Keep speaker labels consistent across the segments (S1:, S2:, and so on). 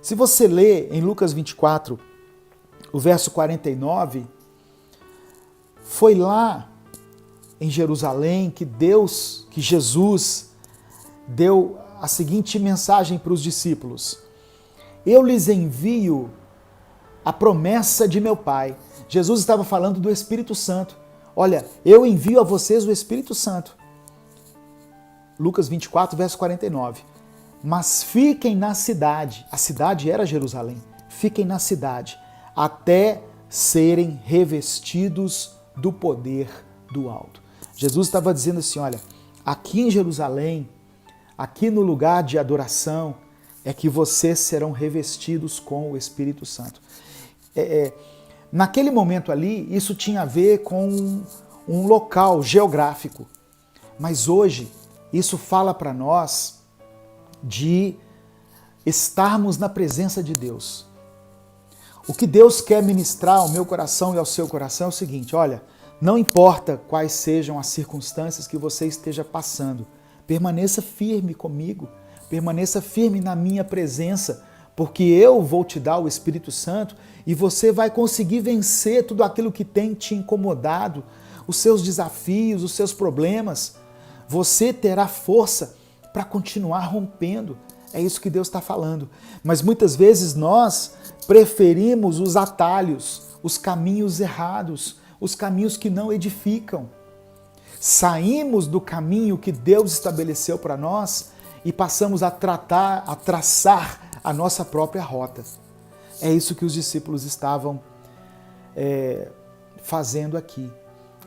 S1: Se você lê em Lucas 24, o verso 49, foi lá em Jerusalém que Jesus deu a seguinte mensagem para os discípulos: eu lhes envio a promessa de meu Pai. Jesus estava falando do Espírito Santo. Olha, eu envio a vocês o Espírito Santo. Lucas 24, verso 49. Mas fiquem na cidade, a cidade era Jerusalém, fiquem na cidade, até serem revestidos do poder do alto. Jesus estava dizendo assim, olha, aqui em Jerusalém, aqui no lugar de adoração, é que vocês serão revestidos com o Espírito Santo. Naquele momento ali, isso tinha a ver com um local geográfico, mas hoje isso fala para nós de estarmos na presença de Deus. O que Deus quer ministrar ao meu coração e ao seu coração é o seguinte, olha, não importa quais sejam as circunstâncias que você esteja passando, permaneça firme comigo, permaneça firme na minha presença, porque eu vou te dar o Espírito Santo e você vai conseguir vencer tudo aquilo que tem te incomodado, os seus desafios, os seus problemas. Você terá força para continuar rompendo. É isso que Deus está falando. Mas muitas vezes nós preferimos os atalhos, os caminhos errados, os caminhos que não edificam. Saímos do caminho que Deus estabeleceu para nós e passamos a traçar a nossa própria rota. É isso que os discípulos estavam fazendo aqui.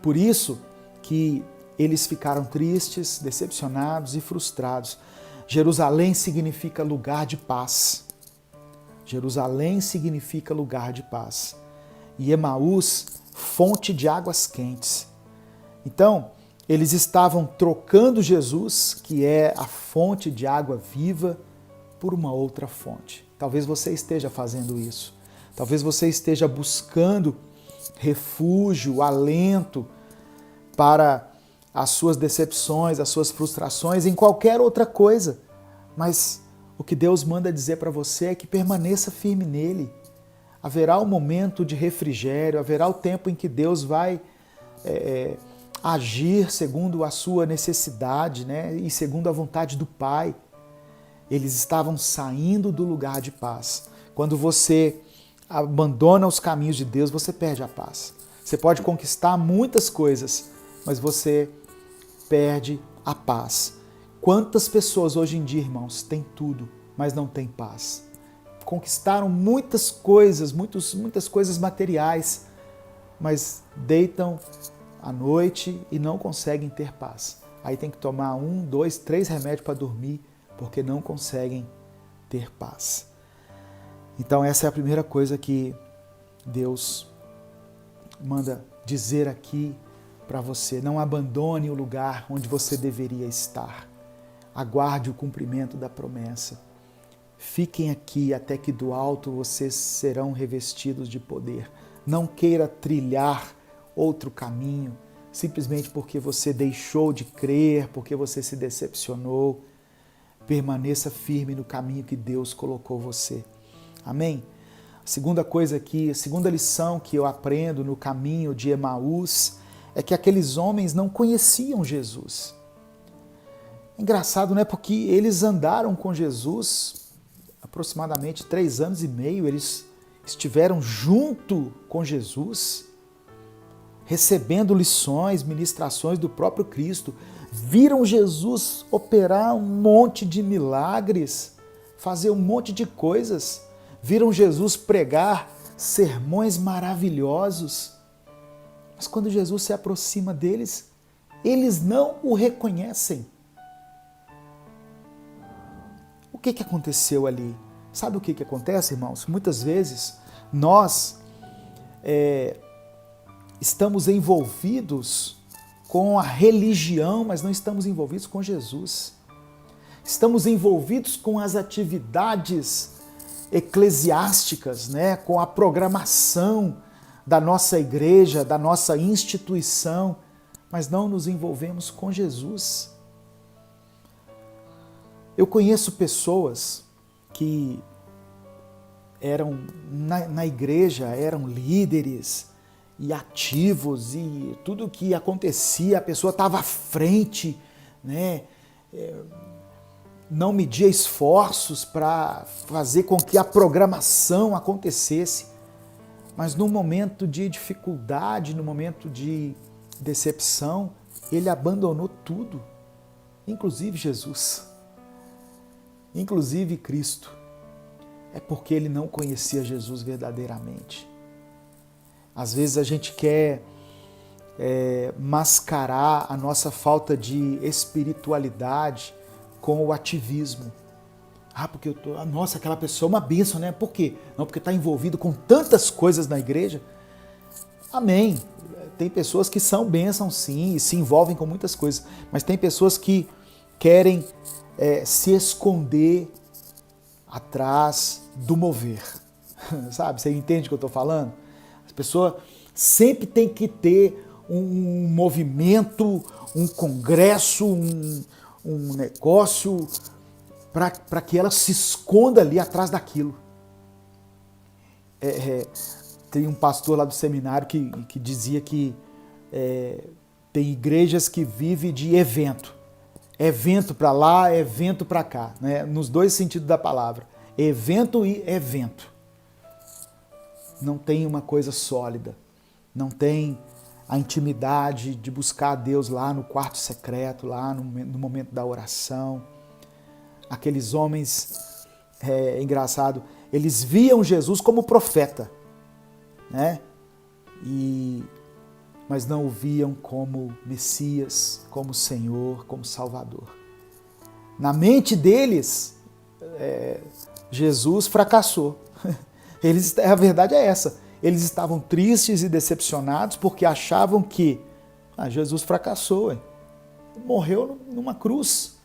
S1: Por isso que eles ficaram tristes, decepcionados e frustrados. Jerusalém significa lugar de paz. Jerusalém significa lugar de paz. E Emaús, fonte de águas quentes. Então, eles estavam trocando Jesus, que é a fonte de água viva, por uma outra fonte. Talvez você esteja fazendo isso. Talvez você esteja buscando refúgio, alento para as suas decepções, as suas frustrações, em qualquer outra coisa. Mas o que Deus manda dizer para você é que permaneça firme nele. Haverá um momento de refrigério, haverá o tempo em que Deus vai agir segundo a sua necessidade, né? E segundo a vontade do Pai. Eles estavam saindo do lugar de paz. Quando você abandona os caminhos de Deus, você perde a paz. Você pode conquistar muitas coisas, mas você perde a paz. Quantas pessoas hoje em dia, irmãos, têm tudo, mas não têm paz? Conquistaram muitas coisas materiais, mas deitam à noite e não conseguem ter paz. Aí tem que tomar 1, 2, 3 remédios para dormir, porque não conseguem ter paz. Então essa é a primeira coisa que Deus manda dizer aqui para você. Não abandone o lugar onde você deveria estar. Aguarde o cumprimento da promessa. Fiquem aqui até que do alto vocês serão revestidos de poder. Não queira trilhar outro caminho, simplesmente porque você deixou de crer, porque você se decepcionou. Permaneça firme no caminho que Deus colocou você. Amém? A segunda coisa aqui, a segunda lição que eu aprendo no caminho de Emaús é que aqueles homens não conheciam Jesus. Engraçado, né? Porque eles andaram com Jesus aproximadamente 3 anos e meio, eles estiveram junto com Jesus, recebendo lições, ministrações do próprio Cristo, viram Jesus operar um monte de milagres, fazer um monte de coisas, viram Jesus pregar sermões maravilhosos, mas quando Jesus se aproxima deles, eles não o reconhecem. O que aconteceu ali? Sabe o que acontece, irmãos? Muitas vezes nós estamos envolvidos com a religião, mas não estamos envolvidos com Jesus. Estamos envolvidos com as atividades eclesiásticas, né? Com a programação da nossa igreja, da nossa instituição, mas não nos envolvemos com Jesus. Eu conheço pessoas que na igreja, eram líderes e ativos, e tudo que acontecia, a pessoa estava à frente, né? Não media esforços para fazer com que a programação acontecesse, mas no momento de dificuldade, no momento de decepção, ele abandonou tudo, inclusive Jesus, inclusive Cristo. É porque ele não conhecia Jesus verdadeiramente. Às vezes a gente quer mascarar a nossa falta de espiritualidade com o ativismo. Porque nossa, aquela pessoa é uma bênção, né? Por quê? Não, porque está envolvido com tantas coisas na igreja. Amém. Tem pessoas que são bênçãos, sim, e se envolvem com muitas coisas, mas tem pessoas que querem se esconder atrás do mover. Sabe? Você entende o que eu estou falando? A pessoa sempre tem que ter um movimento, um congresso, um negócio para que ela se esconda ali atrás daquilo. Tem um pastor lá do seminário que dizia que tem igrejas que vivem de evento. Evento para lá, evento para cá, né? Nos dois sentidos da palavra. Evento e evento. Não tem uma coisa sólida. Não tem a intimidade de buscar a Deus lá no quarto secreto, lá no momento da oração. Aqueles homens, engraçado, eles viam Jesus como profeta, né? Mas não o viam como Messias, como Senhor, como Salvador. Na mente deles, Jesus fracassou. A verdade é essa. Eles estavam tristes e decepcionados porque achavam que Jesus fracassou. Morreu numa cruz.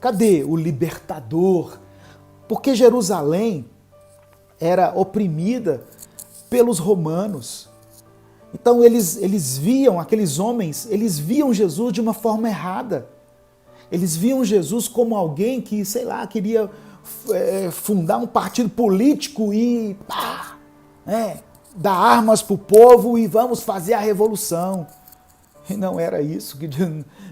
S1: Cadê o libertador? Porque Jerusalém era oprimida pelos romanos. Então eles viam, aqueles homens, eles viam Jesus de uma forma errada. Eles viam Jesus como alguém que, sei lá, queria fundar um partido político e dar armas para o povo e vamos fazer a revolução. E não era isso, que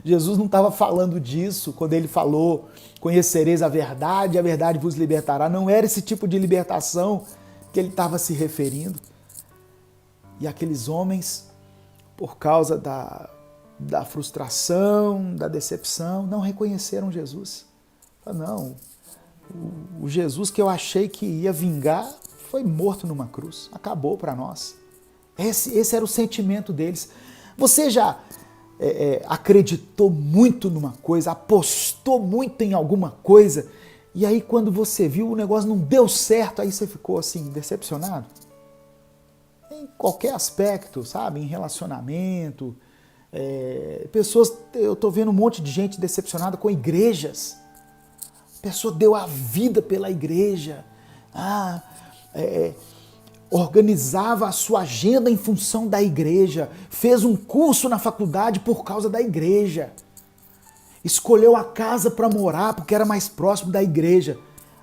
S1: Jesus não estava falando disso quando ele falou: conhecereis a verdade vos libertará. Não era esse tipo de libertação que ele estava se referindo. E aqueles homens, por causa da frustração, da decepção, não reconheceram Jesus. Não, o Jesus que eu achei que ia vingar foi morto numa cruz, acabou para nós. Esse era o sentimento deles. Você já acreditou muito numa coisa, apostou muito em alguma coisa, e aí quando você viu o negócio não deu certo, aí você ficou assim, decepcionado? Em qualquer aspecto, sabe? Em relacionamento. Pessoas, eu estou vendo um monte de gente decepcionada com igrejas. A pessoa deu a vida pela igreja. Organizava a sua agenda em função da igreja. Fez um curso na faculdade por causa da igreja. Escolheu a casa para morar porque era mais próximo da igreja.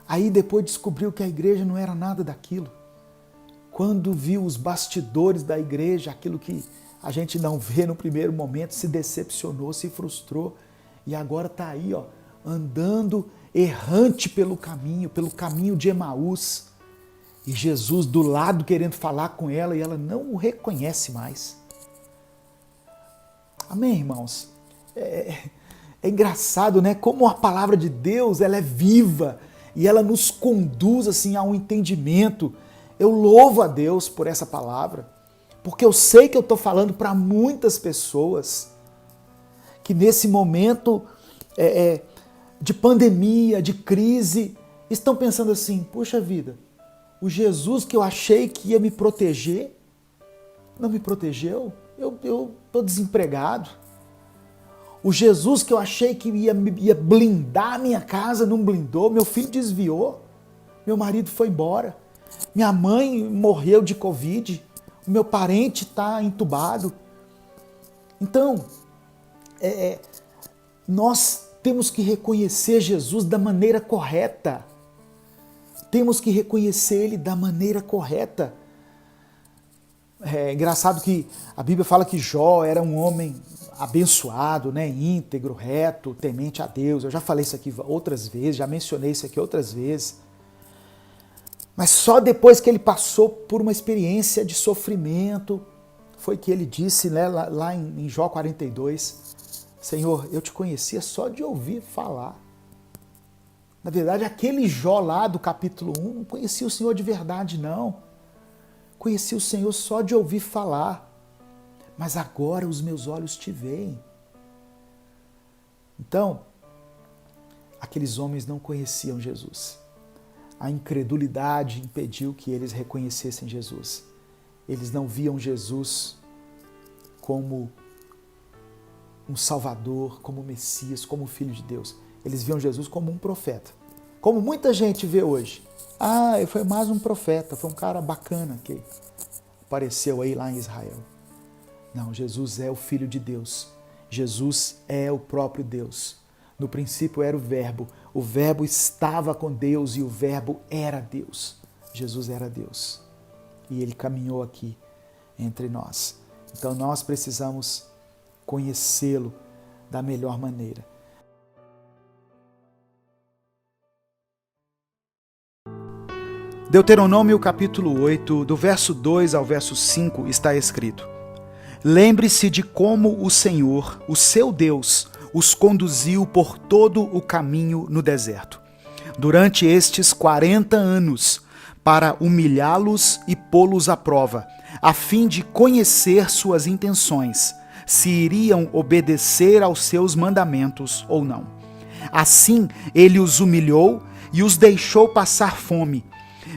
S1: Aí depois descobriu que a igreja não era nada daquilo. Quando viu os bastidores da igreja, aquilo que a gente não vê no primeiro momento, se decepcionou, se frustrou e agora está aí, andando errante pelo caminho de Emaús. E Jesus do lado querendo falar com ela e ela não o reconhece mais. Amém, irmãos? É engraçado, né? Como a palavra de Deus ela é viva e ela nos conduz assim a um entendimento. Eu louvo a Deus por essa palavra, porque eu sei que eu estou falando para muitas pessoas que nesse momento de pandemia, de crise, estão pensando assim: puxa vida, o Jesus que eu achei que ia me proteger, não me protegeu, eu estou desempregado. O Jesus que eu achei que ia blindar a minha casa, não blindou, meu filho desviou, meu marido foi embora. Minha mãe morreu de Covid, o meu parente está entubado. Então, nós temos que reconhecer Jesus da maneira correta. temos que reconhecer Ele da maneira correta. É engraçado que a Bíblia fala que Jó era um homem abençoado, né? Íntegro, reto, temente a Deus. Eu já falei isso aqui outras vezes, já mencionei isso aqui outras vezes. Mas só depois que ele passou por uma experiência de sofrimento, foi que ele disse, né, lá em Jó 42, Senhor, eu te conhecia só de ouvir falar. Na verdade, aquele Jó lá do capítulo 1 não conhecia o Senhor de verdade, não. Conhecia o Senhor só de ouvir falar. Mas agora os meus olhos te veem. Então, aqueles homens não conheciam Jesus. A incredulidade impediu que eles reconhecessem Jesus. Eles não viam Jesus como um Salvador, como Messias, como Filho de Deus. Eles viam Jesus como um profeta. Como muita gente vê hoje. Ah, foi mais um profeta, foi um cara bacana que apareceu aí lá em Israel. Não, Jesus é o Filho de Deus. Jesus é o próprio Deus. No princípio era o Verbo estava com Deus e o Verbo era Deus. Jesus era Deus. E Ele caminhou aqui entre nós. Então nós precisamos conhecê-lo da melhor maneira. Deuteronômio capítulo 8, do verso 2 ao verso 5 está escrito: Lembre-se de como o Senhor, o seu Deus, os conduziu por todo o caminho no deserto, durante estes 40 anos, para humilhá-los e pô-los à prova, a fim de conhecer suas intenções, se iriam obedecer aos seus mandamentos ou não. Assim, ele os humilhou e os deixou passar fome,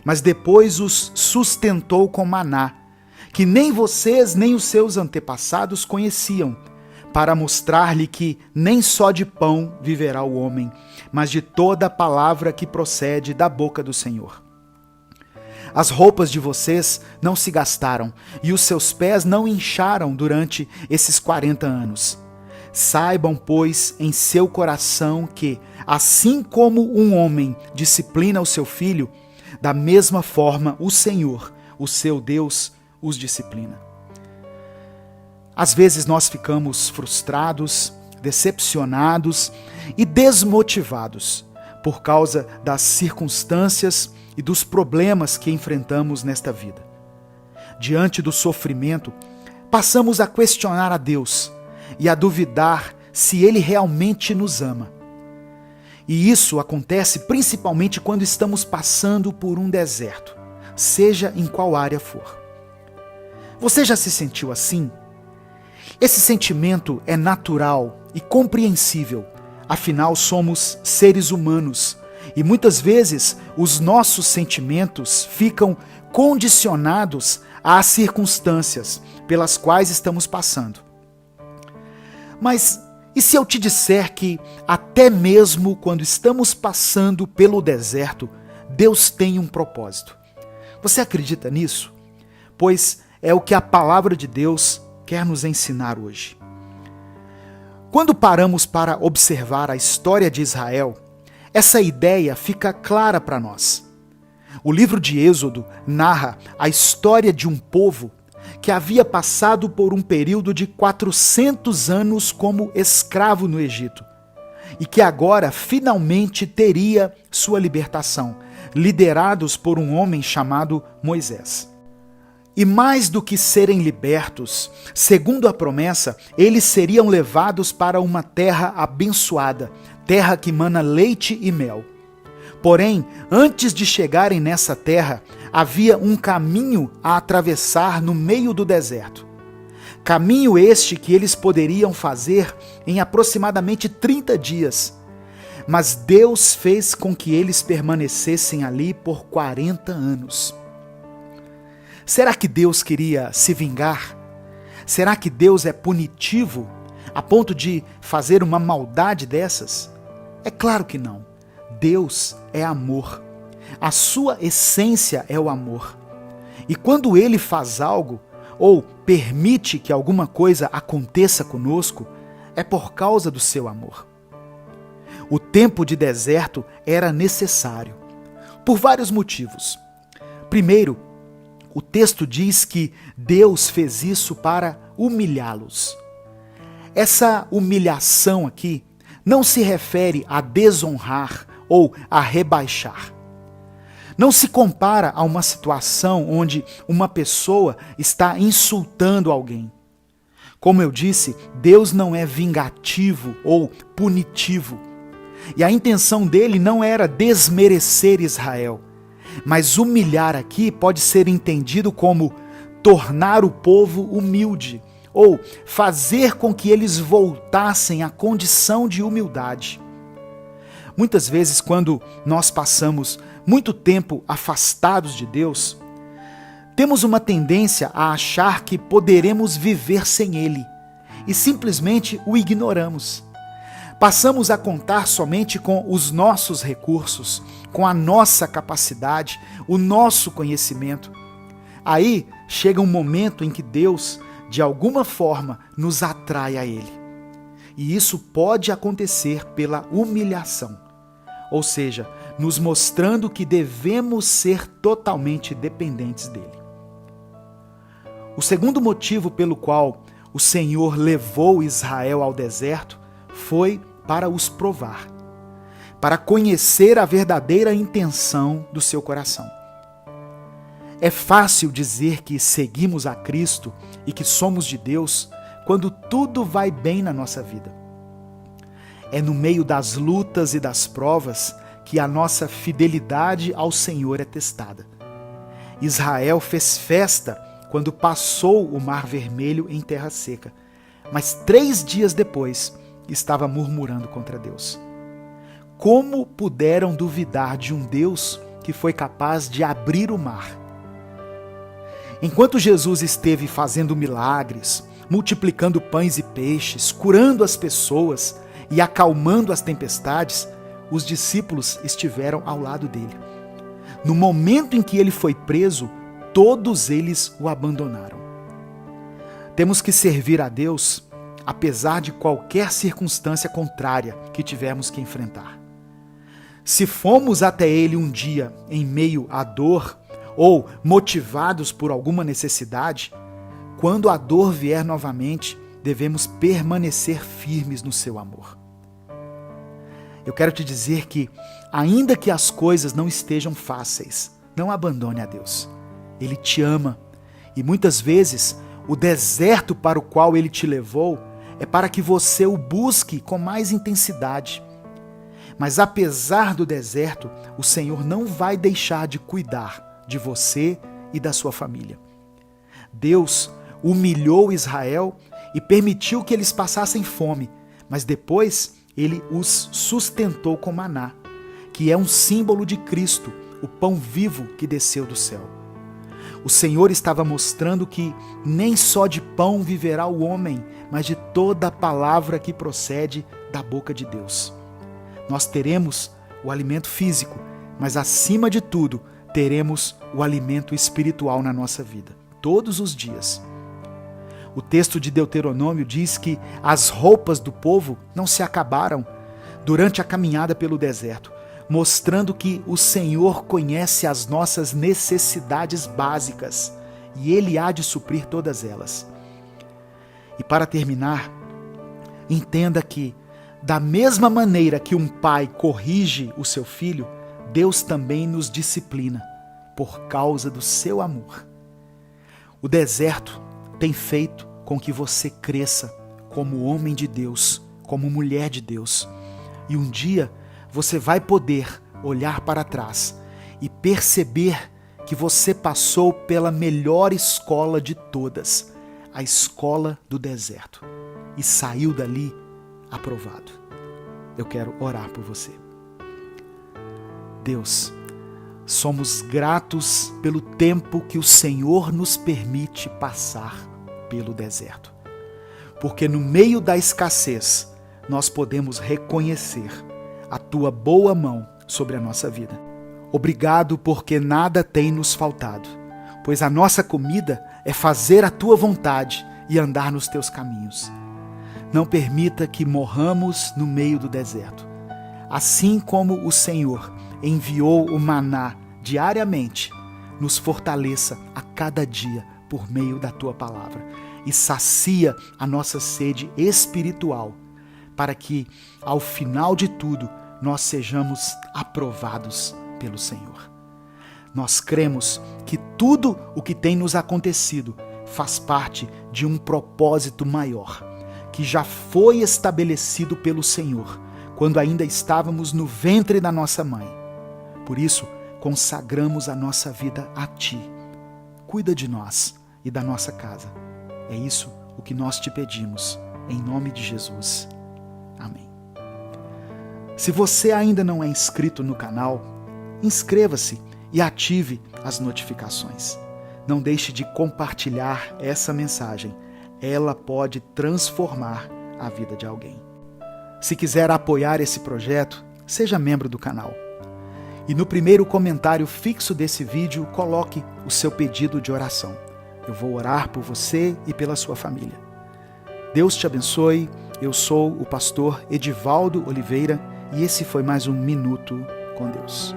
S1: mas depois os sustentou com maná, que nem vocês nem os seus antepassados conheciam, para mostrar-lhe que nem só de pão viverá o homem, mas de toda a palavra que procede da boca do Senhor. As roupas de vocês não se gastaram, e os seus pés não incharam durante esses 40 anos. Saibam, pois, em seu coração que, assim como um homem disciplina o seu filho, da mesma forma o Senhor, o seu Deus, os disciplina. Às vezes nós ficamos frustrados, decepcionados e desmotivados por causa das circunstâncias e dos problemas que enfrentamos nesta vida. Diante do sofrimento, passamos a questionar a Deus e a duvidar se Ele realmente nos ama. E isso acontece principalmente quando estamos passando por um deserto, seja em qual área for. Você já se sentiu assim? Esse sentimento é natural e compreensível, afinal somos seres humanos e muitas vezes os nossos sentimentos ficam condicionados às circunstâncias pelas quais estamos passando. Mas e se eu te disser que até mesmo quando estamos passando pelo deserto, Deus tem um propósito? Você acredita nisso? Pois é o que a palavra de Deus quer nos ensinar hoje. Quando paramos para observar a história de Israel, essa ideia fica clara para nós. O livro de Êxodo narra a história de um povo que havia passado por um período de 400 anos como escravo no Egito e que agora finalmente teria sua libertação, liderados por um homem chamado Moisés. E mais do que serem libertos, segundo a promessa, eles seriam levados para uma terra abençoada, terra que mana leite e mel. Porém, antes de chegarem nessa terra, havia um caminho a atravessar no meio do deserto. Caminho este que eles poderiam fazer em aproximadamente 30 dias. Mas Deus fez com que eles permanecessem ali por 40 anos. Será que Deus queria se vingar? Será que Deus é punitivo a ponto de fazer uma maldade dessas? É claro que não. Deus é amor. A sua essência é o amor. E quando Ele faz algo, ou permite que alguma coisa aconteça conosco, é por causa do seu amor. O tempo de deserto era necessário. Por vários motivos. Primeiro, o texto diz que Deus fez isso para humilhá-los. Essa humilhação aqui não se refere a desonrar ou a rebaixar. Não se compara a uma situação onde uma pessoa está insultando alguém. Como eu disse, Deus não é vingativo ou punitivo. E a intenção dele não era desmerecer Israel. Mas humilhar aqui pode ser entendido como tornar o povo humilde, ou fazer com que eles voltassem à condição de humildade. Muitas vezes, quando nós passamos muito tempo afastados de Deus, temos uma tendência a achar que poderemos viver sem Ele e simplesmente o ignoramos. Passamos a contar somente com os nossos recursos, com a nossa capacidade, o nosso conhecimento. Aí chega um momento em que Deus, de alguma forma, nos atrai a Ele. E isso pode acontecer pela humilhação, ou seja, nos mostrando que devemos ser totalmente dependentes dEle. O segundo motivo pelo qual o Senhor levou Israel ao deserto foi para os provar, para conhecer a verdadeira intenção do seu coração. É fácil dizer que seguimos a Cristo e que somos de Deus quando tudo vai bem na nossa vida. É no meio das lutas e das provas que a nossa fidelidade ao Senhor é testada. Israel fez festa quando passou o Mar Vermelho em terra seca, mas 3 dias depois estava murmurando contra Deus. Como puderam duvidar de um Deus que foi capaz de abrir o mar? Enquanto Jesus esteve fazendo milagres, multiplicando pães e peixes, curando as pessoas e acalmando as tempestades, os discípulos estiveram ao lado dele. No momento em que ele foi preso, todos eles o abandonaram. Temos que servir a Deus apesar de qualquer circunstância contrária que tivermos que enfrentar. Se fomos até Ele um dia em meio à dor ou motivados por alguma necessidade, quando a dor vier novamente, devemos permanecer firmes no seu amor. Eu quero te dizer que, ainda que as coisas não estejam fáceis, não abandone a Deus. Ele te ama e muitas vezes o deserto para o qual Ele te levou é para que você o busque com mais intensidade. Mas apesar do deserto, o Senhor não vai deixar de cuidar de você e da sua família. Deus humilhou Israel e permitiu que eles passassem fome, mas depois Ele os sustentou com maná, que é um símbolo de Cristo, o pão vivo que desceu do céu. O Senhor estava mostrando que nem só de pão viverá o homem, mas de toda a palavra que procede da boca de Deus. Nós teremos o alimento físico, mas acima de tudo, teremos o alimento espiritual na nossa vida, todos os dias. O texto de Deuteronômio diz que as roupas do povo não se acabaram durante a caminhada pelo deserto, mostrando que o Senhor conhece as nossas necessidades básicas e Ele há de suprir todas elas. E para terminar, entenda que, da mesma maneira que um pai corrige o seu filho, Deus também nos disciplina por causa do seu amor. O deserto tem feito com que você cresça como homem de Deus, como mulher de Deus. E um dia você vai poder olhar para trás e perceber que você passou pela melhor escola de todas, a escola do deserto, e saiu dali aprovado. Eu quero orar por você. Deus, somos gratos pelo tempo que o Senhor nos permite passar pelo deserto, porque no meio da escassez nós podemos reconhecer a Tua boa mão sobre a nossa vida. Obrigado porque nada tem nos faltado, pois a nossa comida é fazer a Tua vontade e andar nos Teus caminhos. Não permita que morramos no meio do deserto. Assim como o Senhor enviou o maná diariamente, nos fortaleça a cada dia por meio da Tua palavra e sacia a nossa sede espiritual, para que, ao final de tudo, nós sejamos aprovados pelo Senhor. Nós cremos que tudo o que tem nos acontecido faz parte de um propósito maior, que já foi estabelecido pelo Senhor, quando ainda estávamos no ventre da nossa mãe. Por isso, consagramos a nossa vida a Ti. Cuida de nós e da nossa casa. É isso o que nós te pedimos, em nome de Jesus. Amém. Se você ainda não é inscrito no canal, inscreva-se e ative as notificações. Não deixe de compartilhar essa mensagem. Ela pode transformar a vida de alguém. Se quiser apoiar esse projeto, seja membro do canal. E no primeiro comentário fixo desse vídeo, coloque o seu pedido de oração. Eu vou orar por você e pela sua família. Deus te abençoe. Eu sou o pastor Edivaldo Oliveira e esse foi mais um Minuto com Deus.